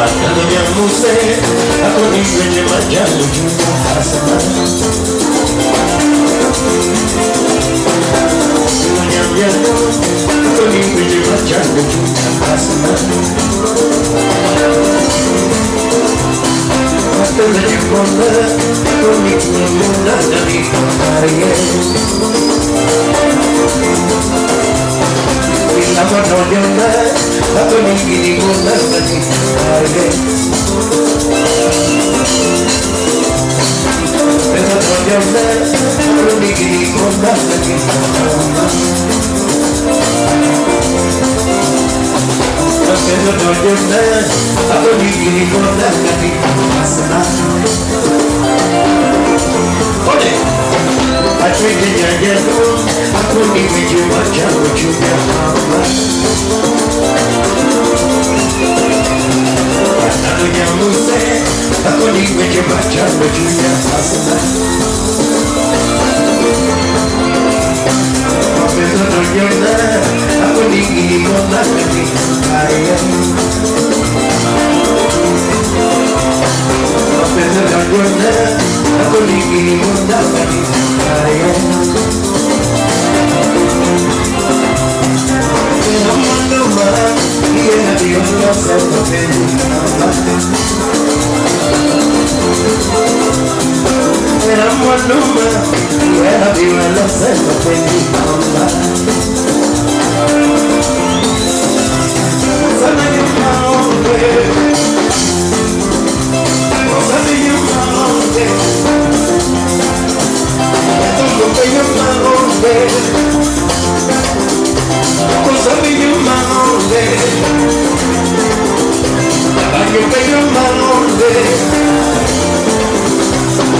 Muse, ako ni kwenye majani juu asana. Manyamyano, ako ni kwenye majani juu asana. Matala jipona, ako ni kwenye muna nani kamaye. Bila manonyona, ako ni kwenye muna nani kamaye. Pero no yo me lo digui con la mamá. Pero no yo me lo digui con la mamá. Ole, I drink it ya ya no, I couldn't even do much I would you get mama. Ano ya muse, ako ni kwenye machamba juu ya asana. Mapenzi nonyona, ako ni kilikona kati kaya. Mapenzi nonyona, ako ni kilikona kati kaya. Namanuma, yeah, Dios lo sabe bien. Era manuma, yeah, Dios lo sabe bien. Sana yo maombe, sana yo maombe, todo que yo maombe. Sabi yung mahonde, tabayo pa yung mahonde,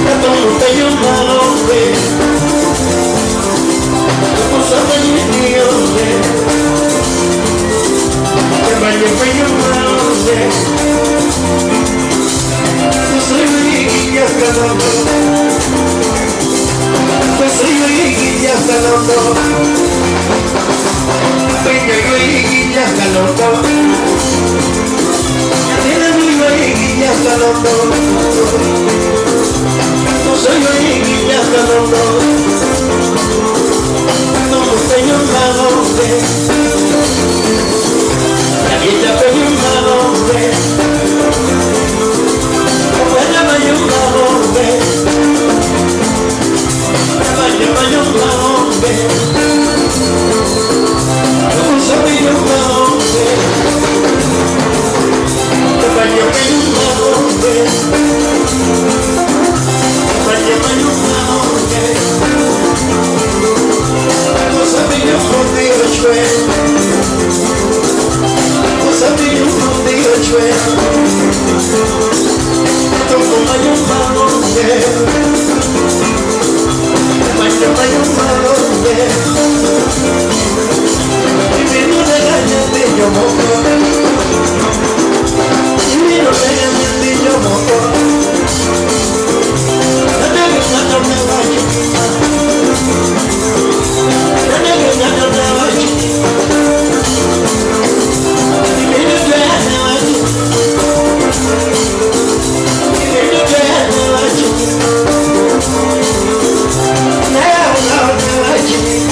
tabayo pa yung mahonde, sabi yung mahonde, tabayo pa yung mahonde, sabi yung iiyak ka naman, sabi yung iiyak ka naman. Venga yo y ya caloto, tiene mi y ya caloto, no soy yo y ya caloto, no tengo un malombre, la vida tengo un malombre, la mayor malombre, la mayor malombre. Sabi yung mahombe, tabayo pa yung mahombe, tabayo pa yung mahombe. Sabi yung mahombe o chwe, sabi yung mahombe o chwe, toko pa yung mahombe, tabayo pa yung mahombe. Yo moco, y miro legalmente yo moco. La negra no me va a chiquita, la negra no me va a chiquita, y miro que me va a chiquita, y miro que me va a chiquita, negra no me va a chiquita.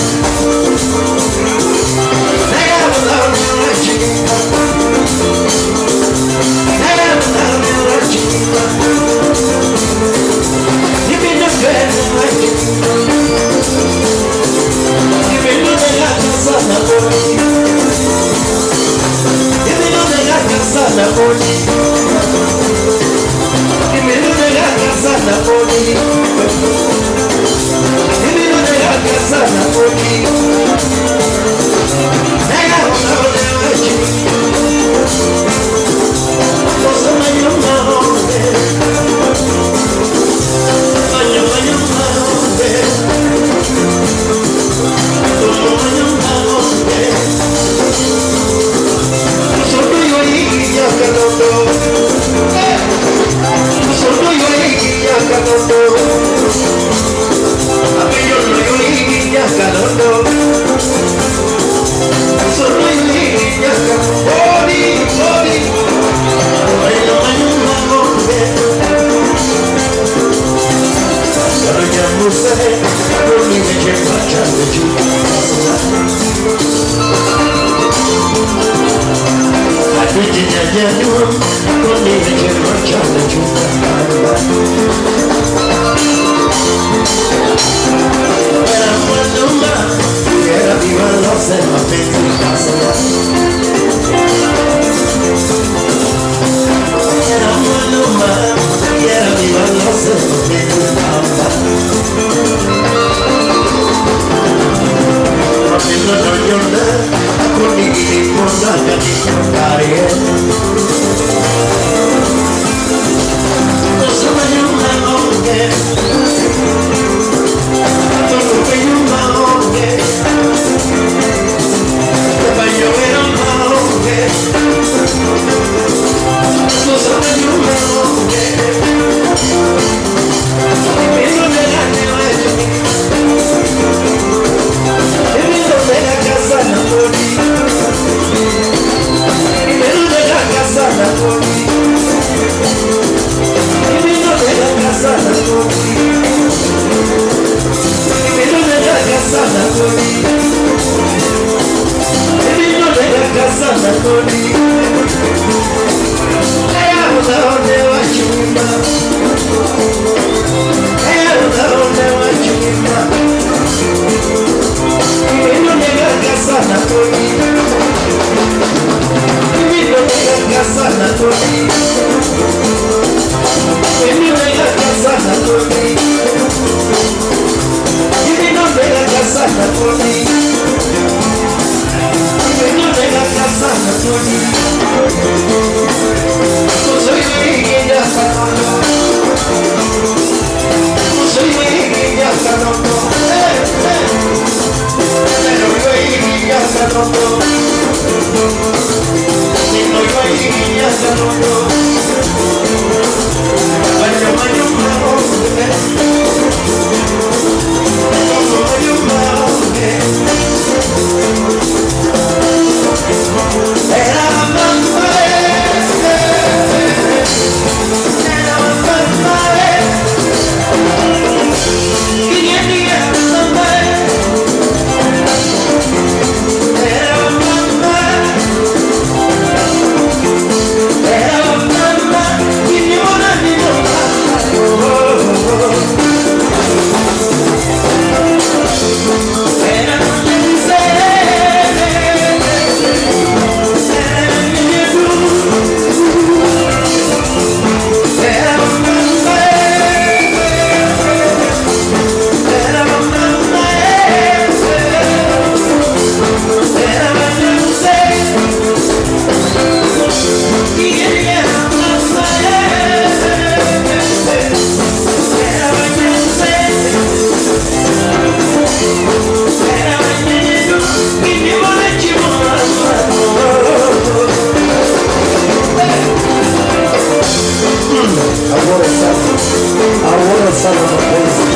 I want to celebrate.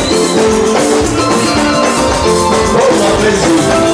Oh, my baby.